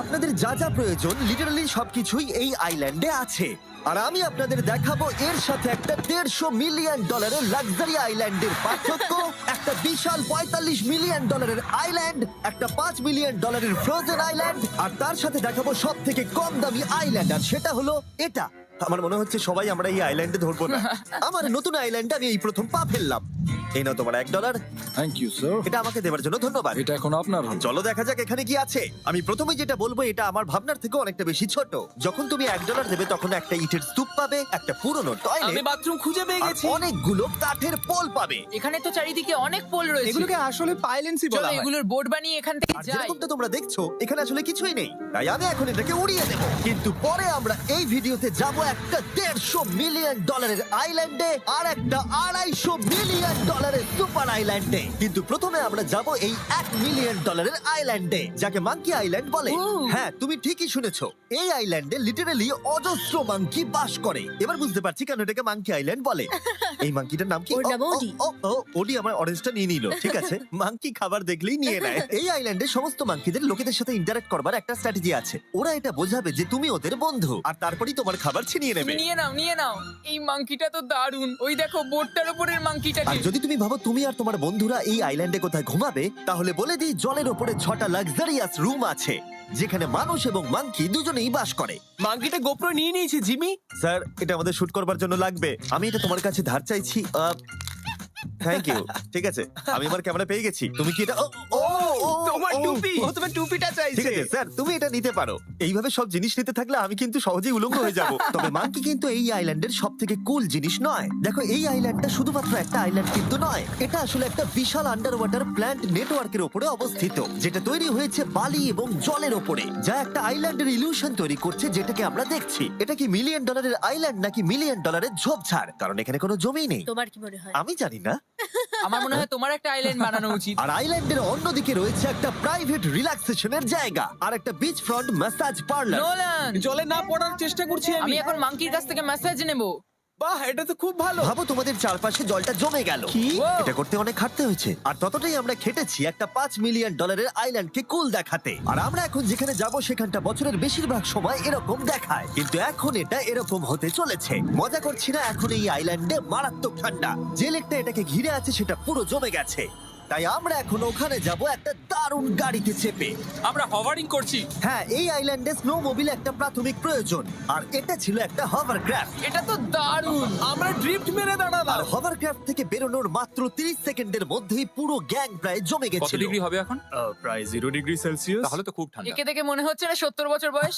আপনাদের যা যা প্রয়োজন লিটারালি সবকিছুই এই আইল্যান্ডে আছে। আর আমি আপনাদের দেখাবো এর সাথে একটা $150 মিলিয়ন লাক্সারি আইল্যান্ডের পার্থক্য, একটা বিশাল $45 মিলিয়ন আইল্যান্ড, একটা $5 মিলিয়ন ফ্রোজেন আইল্যান্ড, আর তার সাথে দেখাবো সব থেকে কম দামি আইল্যান্ড, আর সেটা হলো এটা। আমার মনে হচ্ছে সবাই আমরা এই আইল্যান্ডে ধরবো না। আমার নতুন আইল্যান্ডে আমি এই প্রথম পা ফেললাম। এই নাও তোমার $1। Thank you sir. এটা আমাকে দেওয়ার জন্য ধন্যবাদ। এটা এখন আপনার হল। চলো দেখা যাক এখানে কি আছে। আমি প্রথমে যেটা বলবো এটা আমার ভাবনার থেকে অনেকটা বেশি ছোট। যখন তুমি $1 দেবে তখন একটা ইটের স্তূপ পাবে, একটা পুরনো আমি টয়লেট, বাথরুম খুঁজে পেয়ে গেছি। অনেকগুলো কাঠের পোল পাবে। এখানে তো চারিদিকে অনেক পোল রয়েছে। এগুলোকে আসলে পাইলেন্সই চলো বলা হয়। এগুলোর বোর্ড বানিয়ে এখান থেকে আর যাই। যেরকমটা তোমরা দেখছো এখানে আসলে কিছুই নেই, তাই আমি এখন এটাকে উড়িয়ে দেব। কিন্তু পরে আমরা এই ভিডিওতে যাব একটা $150 মিলিয়ন আইল্যান্ডে আর একটা $250 মিলিয়ন সুপার আইল্যান্ডে। কিন্তু প্রথমে আমরা যাব এই $1 মিলিয়ন আইল্যান্ডে, যাকে মাঙ্কি আইল্যান্ড বলে। হ্যাঁ, তুমি ঠিকই শুনেছো, এই আইল্যান্ডে লিটারালি অজস্র মাঙ্কি বাস করে। এবার বুঝতে পারছি কেন এটাকে মাঙ্কি আইল্যান্ড বলে। এই মাঙ্কিটার নাম কি? ওর নাম ওডি। ওডি আমার অরেঞ্জটা নিয়ে নিল। ঠিক আছে, মাঙ্কি খাবার দেখলেই নিয়ে নেয়। এই আইল্যান্ডে সমস্ত মাঙ্কিদের লোকেদের সাথে ইন্টারঅ্যাক্ট করবার একটা স্ট্র্যাটেজি আছে। ওরা এটা বোঝাবে যে তুমি ওদের বন্ধু, আর তারপরেই তোমার খাবার ছিনিয়ে নেবে। তুমি নিয়ে নাও, নিয়ে নাও। এই মাংকিটা তো দারুণ। ওই দেখো বোর্ডটার উপরের আর মাংকিটাকে। যদি তুমি ভাবো তুমি আর তোমার বন্ধুরা এই আইল্যান্ডে কোথায় ঘুমাবে, তাহলে বলে দিই জলের ওপরে 6টা লাক্সারিয়াস রুম আছে, যেখানে মানুষ এবং মাঙ্কি দুজনেই বাস করে। মাঙ্কিটা গোপ্রো নিয়ে নিয়েছে জিমি। স্যার, এটা আমাদের শুট করবার জন্য লাগবে। আমি এটা তোমার কাছে ধার চাইছি। Thank you. ঠিক আছে, আমি আমার ক্যামেরা পেয়ে গেছি। তুমি কি এটা? তোমার টুপি। ও তোমার টুপিটা ঠিক চাইছে। আছে স্যার, তুমি এটা নিতে পারো। এইভাবে সব জিনিস নিতে থাকলে আমি কিন্তু সহজেই উলঙ্গ হয়ে যাব। তবে মাঙ্কি কিন্তু এই আইল্যান্ডের সব থেকে কুল জিনিস নয়। দেখো, এই আইল্যান্ডটা শুধুমাত্র একটা আইল্যান্ড কিন্তু নয়, এটা আসলে একটা বিশাল আন্ডার ওয়াটার প্ল্যান্ট নেটওয়ার্কের উপরে অবস্থিত, যেটা তৈরি হয়েছে বালি এবং জলের উপরে, যা একটা আইল্যান্ডের ইলিউশন তৈরি করছে, যেটাকে আমরা দেখছি। এটা কি $1 মিলিয়ন আইল্যান্ড নাকি $1 মিলিয়ন ঝোপঝাড়? কারণ এখানে কোনো জমি নেই। তোমার কি মনে হয়? আমি জানি না। আমার মনে হয় তোমার একটা আইল্যান্ড বানানো উচিত। আর আইল্যান্ডের অন্যদিকে রয়েছে একটা প্রাইভেট রিল্যাক্সেশনের জায়গা আর একটা beach front massage parlour. Nolan, জলে না পড়ার চেষ্টা করছি আমি আমি। এখন মাংকির কাছ থেকে মেসেজ নেব। বাহ, এটা তো খুব ভালো। ভাবো তোমাদের চারপাশে জলটা জমে গেল। কি? এটা করতে অনেক খাটতে হয়েছে, আর ততটাই আমরা খেটেছি একটা $5 মিলিয়ন আইল্যান্ডকে কুল দেখাতে। আর আমরা এখন যেখানে যাব সেখানটা বছরের বেশিরভাগ সময় এরকম দেখায়, কিন্তু এখন এটা এরকম হতে চলেছে। মজা করছি না, এখন এই আইল্যান্ডে মারাত্মক ঠান্ডা। যে লেকটা এটাকে ঘিরে আছে সেটা পুরো জমে গেছে, তাই আমরা এখন ওখানে যাব একটা দারুণ গাড়িতে চেপে। আমরা হভারিং করছি। হ্যাঁ, এই আইল্যান্ডে স্নো মোবিল একটা প্রাথমিক প্রয়োজন, আর এটা ছিল একটা হভারক্রাফট। এটা তো দারুণ। আমরা ড্রিফট মেরে আর দাঁড়ালাম। হভারক্রাফট থেকে বেরোনোর মাত্র 30 সেকেন্ডের মধ্যেই পুরো গ্যাং প্রায় জমে কত গেছিল। ডিগ্রি হবে এখন? প্রায় 0 ডিগ্রি সেলসিয়াস। তাহলে তো খুব ঠান্ডা। একে দেখে মনে হচ্ছে না 70 বছর বয়স।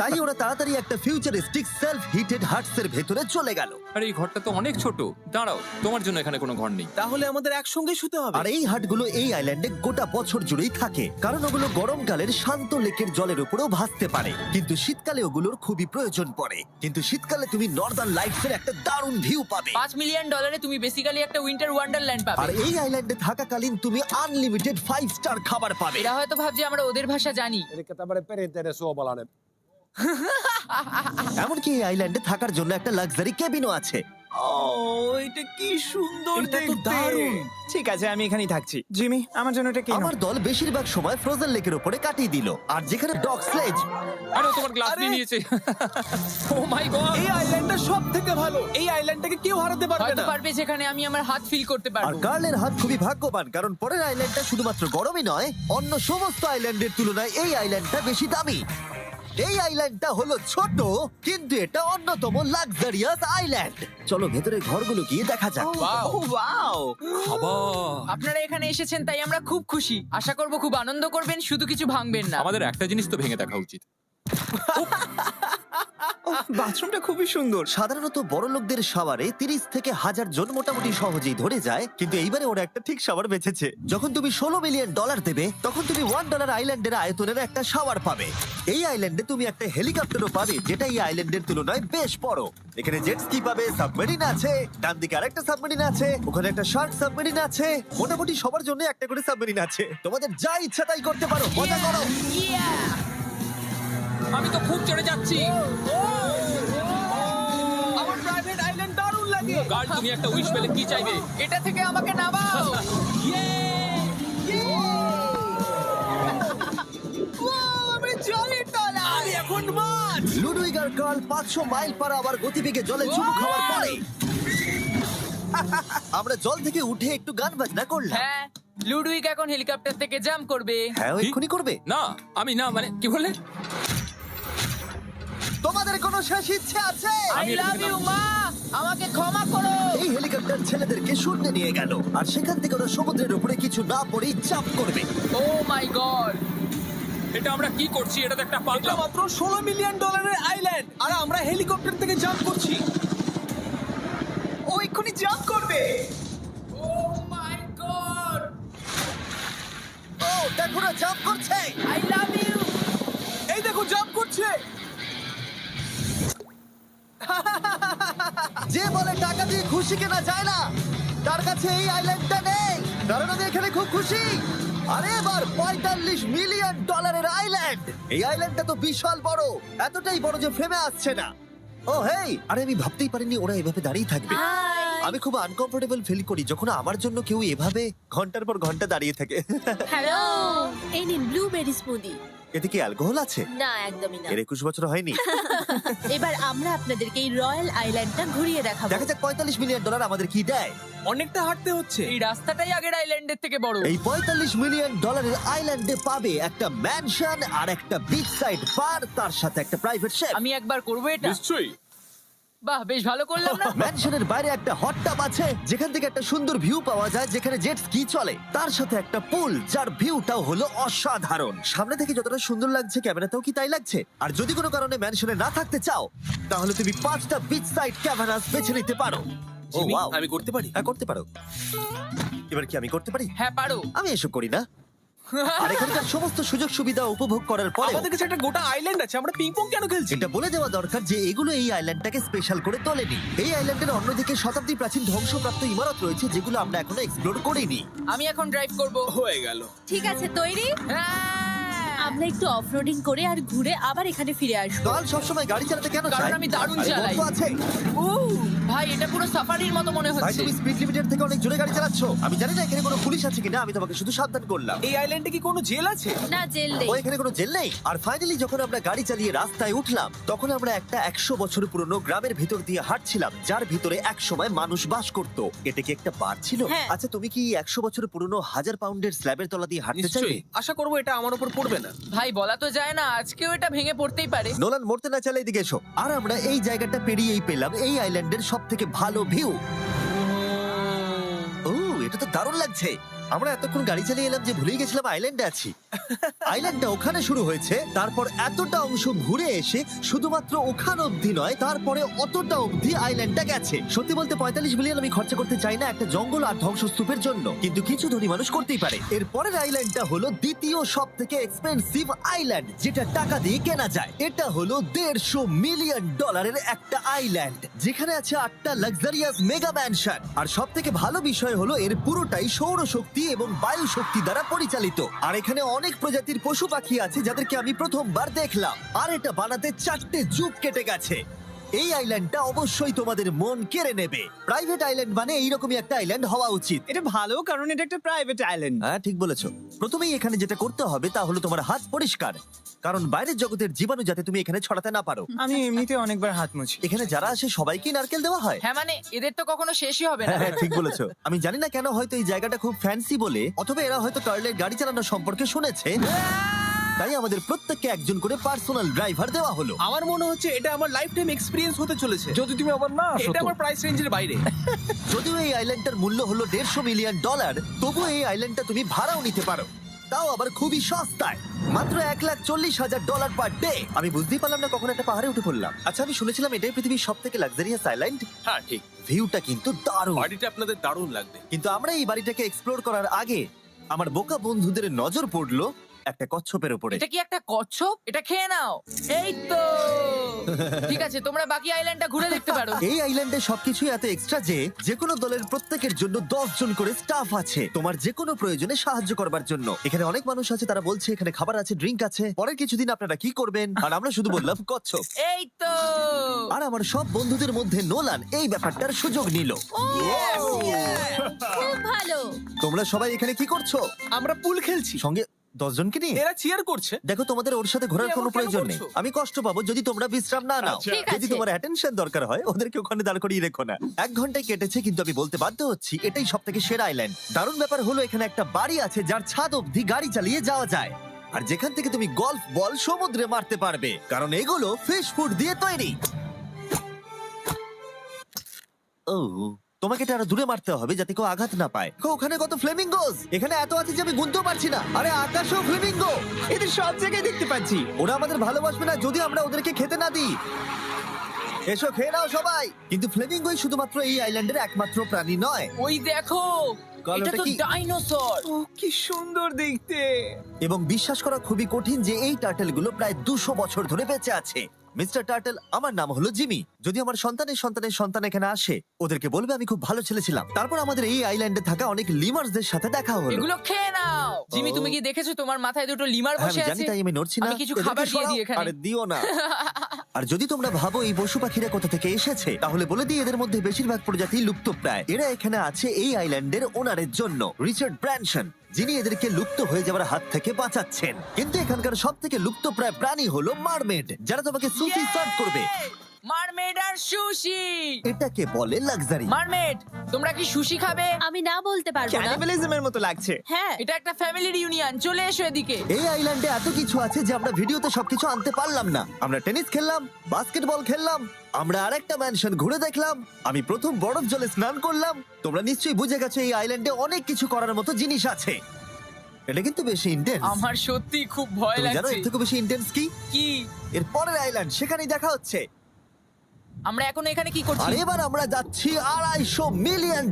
তাই ওরা তাড়াতাড়ি একটা ফিউচারিস্টিক সেলফ হিটেড হাটস এর ভেতরে চলে গেল। আরে এই ঘরটা তো অনেক ছোট। দাঁড়াও, তোমার জন্য এখানে কোনো ঘর নেই। তাহলে আমাদের একসঙ্গে শুতে হবে। আর এই হাটগুলো এই আইল্যান্ডে গোটা বছর জুড়েই থাকে, কারণ ওগুলো গরমকালের শান্ত লেকের জলের উপরেও ভাসতে পারে, কিন্তু শীতকালে ওগুলোর খুবই প্রয়োজন পড়ে। কিন্তু শীতকালে তুমি নর্দার্ন লাইটস এর একটা দারুণ ভিউ পাবে। $5 মিলিয়ন তুমি বেসিক্যালি একটা উইন্টার ওয়ান্ডারল্যান্ড আর পাবে। এই আইল্যান্ডে থাকাকালীন তুমি আনলিমিটেড 5 স্টার খাবার পাবে। এরা হয়তো ভাবছে আমরা ওদের ভাষা জানি। Eli tämmöinen perinteinen suomalainen. এমনকি এই আইল্যান্ডে থাকার জন্য একটা লাক্সারি কেবিনও আছে। ও, এটা কি সুন্দর এটা তো দেখতে। দারুণ। ঠিক আছে, আমি এখানেই থাকছি। জিমি, আমার জন্য এটা কেন? আমার দল বেশিরভাগ সময় ফ্রোজেন লেকের উপরে কাটিয়ে দিল, আর যেখানে ডগ স্লেজ। আরে ও তোমার গ্লাস আরে! নিয়ে নিয়েছে। ও মাই গড। এই আইল্যান্ডটা সবথেকে ভালো। এই আইল্যান্ডটাকে কেউ হারাতে পারবে হয়তো না। পারবে যেখানে আমি আমার হাত ফিল করতে আর পারবো। কার্লের হাত খুবই ভাগ্যবান, কারণ পরের আইল্যান্ডটা শুধুমাত্র গরমই নয়, অন্য সমস্ত আইল্যান্ডের তুলনায় এই আইল্যান্ডটা বেশি দামি। এই আইল্যান্ডটা হলো ছোট, কিন্তু এটা অন্যতম লাক্সারিয়াস আইল্যান্ড। চলো ভেতরে ঘরগুলো গিয়ে দেখা যাক। Wow! ও ওয়াও। খাবার। আপনারা এখানে এসেছেন তাই আমরা খুব খুশি। আশা করব খুব আনন্দ করবেন, শুধু কিছু ভাঙবেন না। আমাদের একটা জিনিস তো ভেঙে দেখা উচিত। বাথরুমটা খুবই সুন্দর। সাধারণত বড় লোকদের শাওয়ারে 30 থেকে 1000 জন মোটামুটি সহজেই ধরে যায়, কিন্তু এইবারে ওরা একটা ঠিক শাওয়ার বেঁচেছে। যখন তুমি $16 মিলিয়ন দেবে, তখন তুমি $1 আইল্যান্ডের আয়তনের একটা শাওয়ার পাবে। এই আইল্যান্ডে তুমি একটা হেলিকপ্টারও পাবে, যেটা এই আইল্যান্ডের তুলনায় বেশ বড়। এখানে জেট স্কি পাবে, সাবমেরিন আছে, ডান দিকে আরেকটা সাবমেরিন আছে, ওখানে একটা শার্ক সাবমেরিন আছে। মোটামুটি সবার জন্য একটা করে সাবমেরিন আছে। তোমাদের যা ইচ্ছা তাই করতে পারো, মজা করো। আমি তো খুব চড়ে যাচ্ছি। আমার প্রাইভেট আইল্যান্ড দারুণ লাগে। গার্ড, তুমি একটা উইশ পেলে কি চাইবে? এটা থেকে আমাকে নামাও। ওয়াও, আমরা জলে লুডুইগ আর কার্ল 500 মাইল পার আওয়ার গতিবেগে জলে চুমু খাওয়ার পরে আমরা জল থেকে উঠে একটু গান বাজনা করলাম। হ্যাঁ লুডুইক এখন হেলিকপ্টার থেকে জাম্প করবে। হ্যাঁ ও এক্ষুনি করবে। না আমি না মানে কি বললে? তোমাদের কোনো শেষ ইচ্ছে আছে? আই লাভ ইউ মা, আমাকে ক্ষমা করো। এই হেলিকপ্টার ছেলেদেরকে শূন্যে নিয়ে গেল আর সেখান থেকে ওরা সমুদ্রের উপরে কিছু না পড়েই জাম্প করবে। ও মাই গড, এটা আমরা কি করছি? এটা তো একটা এটা পাগলা। মাত্র $16 মিলিয়ন আইল্যান্ড আর আমরা হেলিকপ্টার থেকে জাম্প করছি। ও এক্ষুনি জাম্প করবে। ও মাই গড, ও দেখো না জাম্প করছে। I love you. এই দেখো জাম্প করছে। যে বলে টাকা দিয়ে খুশি কেনা যায় না, তার কাছে এই আইল্যান্ডটা নেই, কারণ আমি এখানে খুব খুশি। আরে এবার $45 মিলিয়ন আইল্যান্ড। এই আইল্যান্ডটা তো বিশাল বড়, এতটাই বড় যে ফ্রেমে আসছে না। ও হেই, আরে আমি ভাবতেই পারিনি ওরা এভাবে দাঁড়িয়ে থাকবে। আমি খুব আনকমফোর্টেবল ফিল করি যখন আমার জন্য কেউ এভাবে ঘন্টার পর ঘন্টা দাঁড়িয়ে থাকে। হ্যালো, এই নিন ব্লুবেরি স্মুদি। এতে কি অ্যালকোহল আছে? না, একদমই না। এর 21 বছর হয়নি। এবার আমরা আপনাদেরকে এই রয়্যাল আইল্যান্ডটা ঘুরিয়ে দেখাবো। দেখা যাক $45 মিলিয়ন আমাদের কি দেয়। অনেকটা হাঁটতে হচ্ছে। এই রাস্তাটাই আগের আইল্যান্ডের থেকে বড়। এই $45 মিলিয়ন আইল্যান্ডে পাবে একটা ম্যানশন আর একটা বিচ সাইড বার, তার সাথে একটা প্রাইভেট শেফ। আমি একবার করবো এটা। নিশ্চয়ই। বাহ, বেশ ভালো করলাম না? ম্যানশনের বাইরে একটা হট টাব আছে যেখান থেকে একটা সুন্দর ভিউ পাওয়া যায়, যেখানে জেট স্কি চলে, তার সাথে একটা পুল যার ভিউটাও হলো অসাধারণ। সামনে থেকে যতটা সুন্দর লাগছে ক্যামেরাতেও কি তাই লাগছে? আর যদি কোনো কারণে ম্যানশনে না থাকতে চাও তাহলে তুমি 5টা বিচ সাইড ক্যামেরাস বেছে নিতে পারো। ও জিমি, ওয়াও, আমি করতে পারি? হ্যাঁ করতে পারো। এবার কি আমি করতে পারি? হ্যাঁ পারো। আমি এসব করি না। আর এখানকার সমস্ত সুযোগ সুবিধা উপভোগ করার পরে আমাদের কাছে একটা গোটা আইল্যান্ড আছে, আমরা পিং পং কেন খেলছি? এটা বলে দেওয়া দরকার যে এগুলো এই আইল্যান্ডটাকে স্পেশাল করে তোলেনি। এই আইল্যান্ডের অন্যদিকে শতাব্দী প্রাচীন ধ্বংসপ্রাপ্ত ইমারত রয়েছে যেগুলো আমরা এখনো এক্সপ্লোর করিনি। আমি এখন ড্রাইভ করব। হয়ে গেল। ঠিক আছে, তৈরি? হ্যাঁ। আমরা একটু অফরোডিং করে আর ঘুরে আবার এখানে ফিরে আসবো। কাল সবসময় গাড়ি চালাতে কেন কারণ চায়? আমি দারুণ আরে চালাই। বন্ধু আছে। ভাই এটা পুরো সাফারির মতো মনে ভাই হচ্ছে। তুমি স্পিড লিমিটের থেকে অনেক জোরে গাড়ি চালাচ্ছো। আমি জানি না এখানে কোনো পুলিশ আছে কিনা, আমি তোমাকে শুধু সাবধান করলাম। এই আইল্যান্ডে কি কোনো জেল আছে? না, জেল নেই। ও এখানে কোনো জেল নেই। আর ফাইনালি যখন আমরা গাড়ি চালিয়ে রাস্তায় উঠলাম তখন আমরা একটা 100 বছর পুরনো গ্রামের ভিতর দিয়ে হাঁটছিলাম, যার ভিতরে এক সময় মানুষ বাস করত। এটা কি একটা বার ছিল? হ্যাঁ। আচ্ছা তুমি কি 100 বছর পুরনো 1000 পাউন্ডের স্ল্যাবের তলা দিয়ে হাঁটতে চাইবে? নিশ্চয়ই। আশা করবো এটা আমার উপর পড়বে না। ভাই বলা তো যায় না, আজকেও এটা ভেঙে পড়তেই পারে। নোলান মরতে না চাইলে এদিকে এসো। আর আমরা এই জায়গাটা পেরিয়েই পেলাম এই আইল্যান্ডের সব থেকে ভালো ভিউ। ও এটা তো দারুণ লাগছে। আমরা এতক্ষণ গাড়ি চালিয়ে এলাম যে ভুলেই গেছিলাম আইল্যান্ডে আছি। আইল্যান্ডটা ওখানে শুরু হয়েছে, তারপর এতটা অংশ ঘুরে এসে শুধুমাত্র ওখান অবধি নয়, তারপরে অতটা অবধি আইল্যান্ডটা গেছে। সত্যি বলতে 45 মিলিয়ন আমি খরচা করতে চাই না একটা জঙ্গল আর ধ্বংসস্তূপের জন্য, কিন্তু কিছু ধনী মানুষ করতেই পারে। এর পরের আইল্যান্ডটা হলো দ্বিতীয় সব থেকে এক্সপেন্সিভ আইল্যান্ড, যেটা টাকা দিয়ে কেনা যায়। এটা হলো $150 মিলিয়ন একটা আইল্যান্ড, যেখানে আছে 8টা লাক্সারিয়াস মেগা ম্যানশন। আর সব থেকে ভালো বিষয় হলো এর পুরোটাই সৌরশক্তি এবং বায়ু শক্তি দ্বারা পরিচালিত। আর এখানে অনেক প্রজাতির পশু পাখি আছে যাদেরকে আমি প্রথমবার দেখলাম। আর এটা বানাতে 4টে যুগ কেটে গেছে। এই আইল্যান্ডটা অবশ্যই তোমাদের মন কেড়ে নেবে। প্রাইভেট আইল্যান্ড মানে এইরকমই একটা আইল্যান্ড হওয়া উচিত। এটা ভালো, কারণ এটা একটা প্রাইভেট আইল্যান্ড। হ্যাঁ ঠিক বলেছো। প্রথমেই এখানে যেটা করতে হবে তা হলো তোমার হাত পরিষ্কার, কারণ বাইরের জগতের জীবাণু যাতে তুমি এখানে ছড়াতে না পারো। আমি এমনিতে অনেকবার হাত মুছি। এখানে যারা আসে সবাইকে নারকেল দেওয়া হয়। হ্যাঁ মানে এদের তো কখনো শেষই হবে না। হ্যাঁ ঠিক বলেছো। আমি জানি না কেন, হয়তো এই জায়গাটা খুব ফ্যান্সি বলে, অথবা এরা হয়তো কার্লের গাড়ি চালানোর সম্পর্কে শুনেছে, তাই আমাদের প্রত্যেককে একজন করে পার্সোনাল ড্রাইভার দেওয়া হলো। আমার মনে হচ্ছে এটা আমার লাইফ টাইম এক্সপিরিয়েন্স হতে চলেছে। যদি তুমি আবার না আসো এটা তো। আমার প্রাইস রেঞ্জের বাইরে। যদিও এই আইল্যান্ডটার মূল্য হলো $150 মিলিয়ন, তবুও এই আইল্যান্ডটা তুমি ভাড়াও নিতে পারো, তাও আবার খুবই সস্তায়, মাত্র $1,40,000 পার ডে। আমি বুঝতেই পারলাম না কখন একটা পাহাড়ে উঠে পড়লাম। আচ্ছা আমি শুনেছিলাম এটাই পৃথিবীর সব থেকে লাক্সারিয়াস আইল্যান্ড। হ্যাঁ ঠিক। ভিউটা কিন্তু দারুণ। বাড়িটা আপনাদের দারুণ লাগবে। কিন্তু আমরা এই বাড়িটাকে এক্সপ্লোর করার আগে আমার বোকা বন্ধুদের নজর পড়লো একটা কচ্ছপের উপরে। এটা কি একটা কচ্ছপ? এটা খেয়ে নাও। এই তো ঠিক আছে, তোমরা বাকি আইল্যান্ডটা ঘুরে দেখতে পারো। এই আইল্যান্ডে সবকিছুই এত এক্সট্রা যে যেকোনো দলের প্রত্যেকের জন্য 10 জন করে স্টাফ আছে তোমার যে কোনো প্রয়োজনে সাহায্য করবার জন্য। এখানে অনেক মানুষ আছে, তারা বলছে এখানে খাবার আছে, ড্রিঙ্ক আছে, পরের কিছুদিন আপনারা কি করবেন, আর আমরা শুধু বললাম কচ্ছপ। এই তো আর আমার সব বন্ধুদের মধ্যে নোলান এই ব্যাপারটার সুযোগ নিল। খুব ভালো। তোমরা সবাই এখানে কি করছো? আমরা পুল খেলছি। সঙ্গে 10 জনকে নিয়ে? এরা চিয়ার করছে। দেখো, তোমাদের ওর সাথে ঘোরার তুমি কোনো এমন কেন প্রয়োজন নেই। করছো? আমি কষ্ট পাবো যদি তোমরা বিশ্রাম না নাও। ঠিক যদি আছে। তোমার অ্যাটেনশন দরকার হয় ওদেরকে ওখানে দাঁড় করিয়ে রেখো না। 1 ঘন্টায় কেটেছে, কিন্তু আমি বলতে বাধ্য হচ্ছি এটাই সব থেকে সেরা আইল্যান্ড। দারুণ ব্যাপার হলো এখানে একটা বাড়ি আছে যার ছাদ অবধি গাড়ি চালিয়ে যাওয়া যায়, আর যেখান থেকে তুমি গল্ফ বল সমুদ্রে মারতে পারবে, কারণ এগুলো ফিশ ফুড দিয়ে তৈরি। ও, তোমাকে এটা আরো দূরে মারতে হবে যাতে কেউ আঘাত না পায়। ওখানে কত ফ্লেমিঙ্গোস! এখানে এত আছে যে আমি গুনতেও পারছি না। আরে আকাশেও ফ্লেমিঙ্গো! এদের সব জায়গায় দেখতে পাচ্ছি। ওরা আমাদের ভালোবাসবে না যদি আমরা ওদেরকে খেতে না দিই। এসো খেয়ে নাও সবাই। কিন্তু ফ্লেমিঙ্গোই শুধুমাত্র এই আইল্যান্ডের একমাত্র প্রাণী নয়। ওই দেখো, কালোটা এটা তো কি? ডাইনোসর। ও কি সুন্দর দেখতে। এবং বিশ্বাস করা খুবই কঠিন যে এই টার্টেলগুলো প্রায় 200 বছর ধরে বেঁচে আছে। মিস্টার টার্টেল, আমার নাম হলো জিমি। যদি আমার সন্তানের সন্তানের সন্তান এখানে আসে, ওদেরকে বলবে আমি খুব ভালো ছেলে ছিলাম। তারপর আমাদের এই আইল্যান্ডে থাকা অনেক লিমার্সদের সাথে দেখা হলো। এগুলো খেয়ে নাও। জিমি, তুমি কি দেখেছো তোমার মাথায় দুটো লিমার হ্যাঁ, বসে আমি জানি, আছে? তাই আমি নড়ছি না। আমি কিছু এদেরকে খাবার দিয়ে সরাও। দিই এখানে। আরে দিও না। আর যদি তোমরা ভাবো এই পশু পাখিরা কোথা থেকে এসেছে, তাহলে বলে দিই এদের মধ্যে বেশিরভাগ প্রজাতি লুপ্তপ্রায়। এরা এখানে আছে এই আইল্যান্ডের ওনারের জন্য, রিচার্ড ব্র্যানসন, যিনি এদেরকে লুপ্ত হয়ে যাওয়ার হাত থেকে বাঁচাচ্ছেন। কিন্তু এখানকার সব থেকে লুপ্তপ্রায় প্রাণী হলো মারমেড, যারা তোমাকে সুশি সার্ভ করবে। মারমেড আর সুশি। এটাকে বলে লাক্সারি। মারমেড, তোমরা কি সুশি খাবে? আমি না বলতে পারবো না। ক্যানিবালিজমের মতো লাগছে। হ্যাঁ, এটা একটা ফ্যামিলি রিউনিয়ন, চলে এসো এদিকে। এই আইল্যান্ডে এত কিছু আছে যে আমরা ভিডিওতে সবকিছু আনতে পারলাম না। আমরা টেনিস খেললাম, বাস্কেটবল খেললাম, আমরা আরেকটা ম্যানশন ঘুরে দেখলাম, আমি প্রথম বরফ জলে স্নান করলাম। তোমরা নিশ্চয়ই বুঝে গেছো এই আইল্যান্ডে অনেক কিছু করার মতো জিনিস আছে। এটা কিন্তু বেশি ইন্টেন্স। আমার সত্যি খুব ভয় তুমি জানো লাগছে। এর থেকে বেশি ইন্টেন্স কি? কি? এর পরের আইল্যান্ড, সেখানেই দেখা হচ্ছে। আমরা এখন এখানে কি করছি? আর এবার আমরা যাচ্ছি $250 মিলিয়ন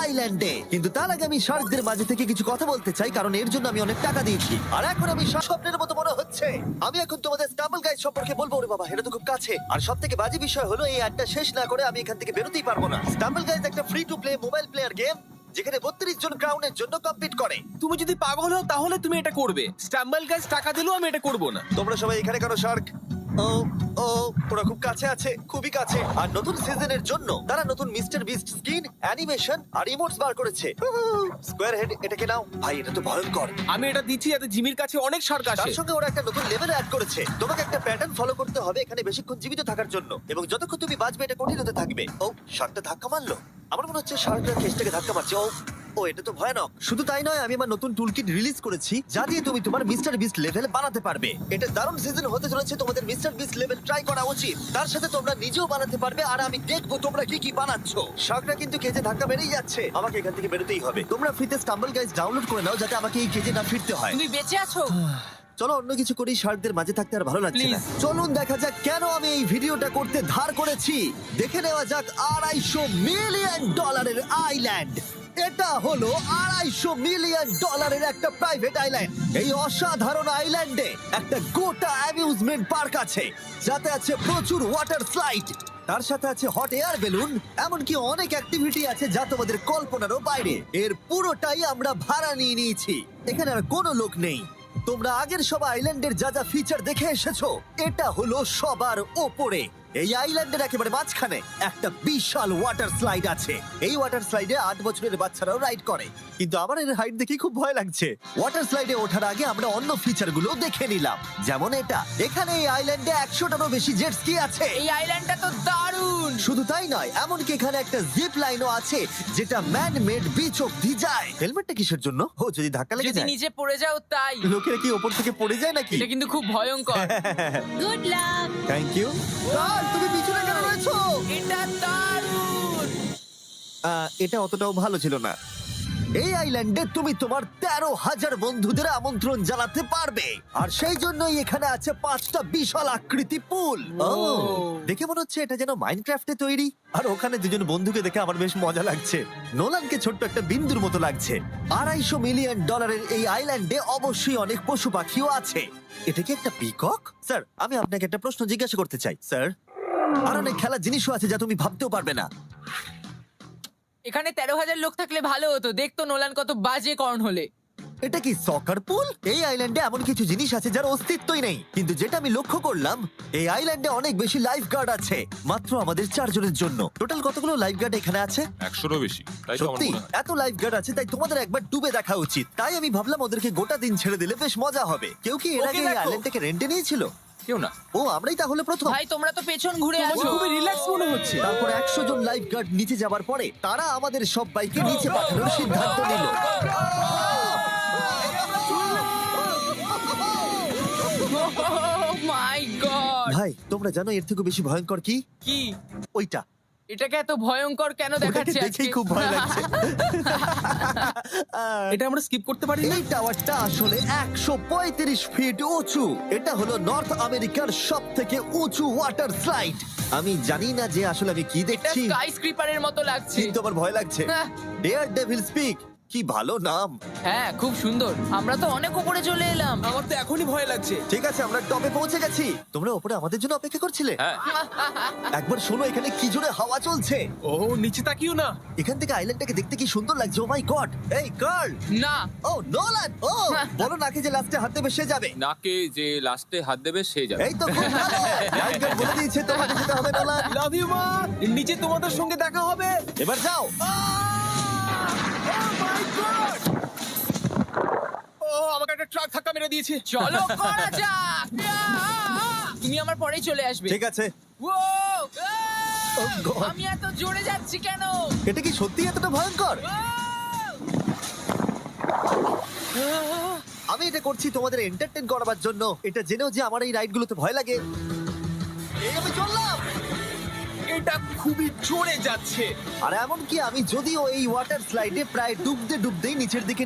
আইল্যান্ডে। কিন্তু তার আগে আমি শার্কদের মাঝে থেকে কিছু কথা বলতে চাই, কারণ এর জন্য আমি অনেক টাকা দিয়েছি। আর এখন আমি স্বপ্নের মতো মনে হচ্ছে। আমি এখন তোমাদের স্টাম্বল গাইড সম্পর্কে বলবো। ওরে বাবা, এটা তো খুব কাছে। আর সব থেকে বাজে বিষয় হলো এই অ্যাডটা শেষ না করে আমি এখান থেকে বেরোতেই পারবো না। স্টাম্বল গাইড একটা free to play mobile player game, যেখানে 32 জন ক্রাউনের জন্য কম্পিট করে। তুমি যদি পাগল হও তাহলে তুমি এটা করবে। স্ট্যাম্বল গাছ টাকা দিলেও আমি এটা করব না। তোমরা সবাই এখানে কেন শার্ক? ও ও, ওরা খুব কাছে আছে, খুবই কাছে। আর নতুন সিজনের জন্য তারা নতুন মিস্টার বিস্ট স্কিন, অ্যানিমেশন আর ইমোটস বার করেছে। স্কোয়ার হেড, এটাকে নাও ভাই, এটা তো ভয়ঙ্কর। আমি এটা দিচ্ছি যাতে জিমির কাছে অনেক শার্ক আসে। তার সঙ্গে ওরা একটা নতুন লেভেল অ্যাড করেছে। তোমাকে একটা প্যাটার্ন ফলো করতে হবে এখানে বেশিক্ষণ জীবিত থাকার জন্য, এবং যতক্ষণ তুমি বাঁচবে এটা কঠিন হতে থাকবে। ও, শার্কটা ধাক্কা মারলো। আমার মনে হচ্ছে শার্কটা কেসটাকে ধাক্কা মারছে। ও, এটা তো ভয়ানক। শুধু তাই নয়, আমি আমার নতুন টুলকিট রিলিজ করেছি যা দিয়ে তুমি তোমার মিস্টার বিস্ট লেভেল বানাতে পারবে। এটা দারুণ সিজন হতে চলেছে, তোমাদের মিস্টার বিস্ট লেভেল ট্রাই করা উচিত। তার সাথে তোমরা নিজেও বানাতে পারবে, আর আমি দেখবো তোমরা কি কি বানাচ্ছো। শার্কটা কিন্তু কেজে ধাক্কা মেরেই যাচ্ছে, আমাকে এখান থেকে বেরোতেই হবে। তোমরা ফ্রিতে স্টাম্বল গাইজ ডাউনলোড করে নাও যাতে আমাকে এই কেজে না ফিরতে হয়। তুমি বেঁচে আছো? চলো অন্য কিছু করি, শার্কদের মাঝে থাকতে আর ভালো লাগছে না। Please. চলুন দেখা যাক কেন আমি এই ভিডিওটা করতে ধার করেছি। দেখে নেওয়া যাক $250 মিলিয়ন আইল্যান্ড। এটা হলো $250 মিলিয়ন একটা প্রাইভেট আইল্যান্ড। এই অসাধারণ আইল্যান্ডে একটা গোটা অ্যামিউজমেন্ট পার্ক আছে, যাতে আছে প্রচুর ওয়াটার স্লাইড, তার সাথে আছে হট এয়ার বেলুন, এমনকি অনেক অ্যাক্টিভিটি আছে যা তোমাদের কল্পনারও বাইরে। এর পুরোটাই আমরা ভাড়া নিয়ে নিয়েছি। এখানে আর কোনো লোক নেই। তোমরা আগের সব আইল্যান্ডের যা যা ফিচার দেখে এসেছো, এটা হলো সবার ওপরে। এই আইল্যান্ডের একেবারে মাঝখানে একটা বিশাল ওয়াটার স্লাইড আছে। এই ওয়াটার স্লাইডে 8 বছরের বাচ্চারাও রাইড করে, কিন্তু আমার এর হাইট দেখে খুব ভয় লাগছে। ওয়াটার স্লাইডে ওঠার আগে আমরা অন্য ফিচারগুলো দেখে নিলাম, যেমন এটা। এখানে এই আইল্যান্ডে 100টারও বেশি জেট স্কি আছে। এই আইল্যান্ডটা তো দারুণ। শুধু তাই নয়, এমনকি এখানে একটা জিপ লাইনও আছে যেটা ম্যান মেড বিচ অব্দি যায়। হেলমেটটা কিসের জন্য? ও, যদি ধাক্কা লেগে যদি যায়। নিচে পড়ে যাও তাই। লোকেরা কি ওপর থেকে পড়ে যায় নাকি? এটা কিন্তু খুব ভয়ঙ্কর। Good luck. Thank you. তুমি পিছনে কেন রয়েছো? এটা দারুণ। এটা অতটাও ভালো ছিল না। এই আইল্যান্ডে তুমি তোমার 13,000 বন্ধুদের আমন্ত্রণ জানাতে পারবে, আর সেই জন্যই এখানে আছে 5টা বিশাল আকৃতি পুল। দেখে মনে হচ্ছে এটা যেন মাইনক্রাফটে তৈরি। আর ওখানে দুজন বন্ধুকে দেখে আমার বেশ মজা লাগছে। নোলানকে ছোট্ট একটা বিন্দুর মতো লাগছে। $250 মিলিয়ন এই আইল্যান্ডে অবশ্যই অনেক পশু পাখিও আছে। এটা কি একটা পিকক? স্যার, আমি আপনাকে একটা প্রশ্ন জিজ্ঞাসা করতে চাই। স্যার, আর অনেক খেলার জিনিসও আছে যা তুমি ভাবতেও পারবে না। এখানে 13,000 লোক থাকলে ভালো হতো, দেখতো নোলান কত বাজে কর্ন হলে। এটা কি সকার পুল? এই আইল্যান্ডে এমন কিছু জিনিস আছে যার অস্তিত্বই নেই, কিন্তু যেটা আমি লক্ষ্য করলাম এই আইল্যান্ডে অনেক বেশি লাইফ গার্ড আছে, মাত্র আমাদের 4 জনের জন্য। টোটাল কতগুলো লাইফ গার্ড এখানে আছে? 100-রও বেশি, তাই তো আমার সত্যি মনে হয়। এত লাইফ গার্ড আছে, তাই তোমাদের একবার ডুবে দেখা উচিত। তাই আমি ভাবলাম ওদেরকে গোটা দিন ছেড়ে দিলে বেশ মজা হবে। কেউ কি এর ওকে আগে এই দেখো। আইল্যান্ডটাকে রেন্টে নিয়েছিল? কেউ না। ও, আমরাই তাহলে প্রথম। ভাই তোমরা তো পেছন ঘুরে তোমাকে আছো। খুবই রিল্যাক্স মনে হচ্ছে। তারপর 100 জন লাইফ গার্ড নিচে যাবার পরে তারা আমাদের সবাইকে নিচে পাঠানোর সিদ্ধান্ত নিল। মাই গড! ভাই, তোমরা জানো এর থেকে বেশি ভয়ঙ্কর কি? কি? ওইটা। এটাকে এত ভয়ঙ্কর কেন ওটাকে দেখাচ্ছে আজকে? দেখেই খুব ভয় লাগছে। এটা আমরা স্কিপ করতে পারি না? এই টাওয়ারটা আসলে 135 ফিট উঁচু। এটা হলো নর্থ আমেরিকার সব থেকে উঁচু ওয়াটার স্লাইড। আমি জানি না যে আসলে আমি কি এটা দেখছি, স্কাই স্ক্রিপারের মতো লাগছে। কিন্তু আমার ভয় লাগছে। হ্যাঁ। ডেয়ার ডেভিল স্পিক, কি ভালো নাম। হ্যাঁ, খুব সুন্দর। আমরা তো অনেক উপরে চলে এলাম। আমার তো এখনই ভয় লাগছে। ঠিক আছে, আমরা টপে পৌঁছে গেছি। তোমরা উপরে আমাদের জন্য অপেক্ষা করছিলে? হ্যাঁ, একবার শোনো, এখানে কি জোরে হাওয়া চলছে। ও নিচে তাকিও না। এখান থেকে আইল্যান্ডটাকে দেখতে কি সুন্দর লাগছে। ও মাই গড। এই গার্ল, না, ও নোলান, ও বলো নাকি যে লাস্টে হাত দেবে সে যাবে। নাকে যে লাস্টে হাত দেবে সে যাবে। এই তো খুব ভালো। লাইফগার্ড বলে দিয়েছে তোমাকে যেতে হবে নোলান। লাভ ইউ মা। নিচে তোমাদের সঙ্গে দেখা হবে। এবার যাও। ও আমাকে একটা ট্রাক ধাক্কা মেরে দিয়েছে। চলো করা যাক। তুমি আমার পরেই চলে আসবে। ঠিক আছে। ও, Oh God! আমি এত জোরে যাচ্ছি কেন? এটা কি সত্যি এতটা ভয়ঙ্কর? আমি এটা করছি তোমাদের এন্টারটেইন করার জন্য। এটা জেনেও যে আমার এই রাইডগুলোতে ভয় লাগে। এই আমি চললাম। এটা খুবই জোরে যাচ্ছে। আর এমনকি আমি যদিও এই ওয়াটার স্লাইডে প্রায় ডুবতেই নিচের দিকে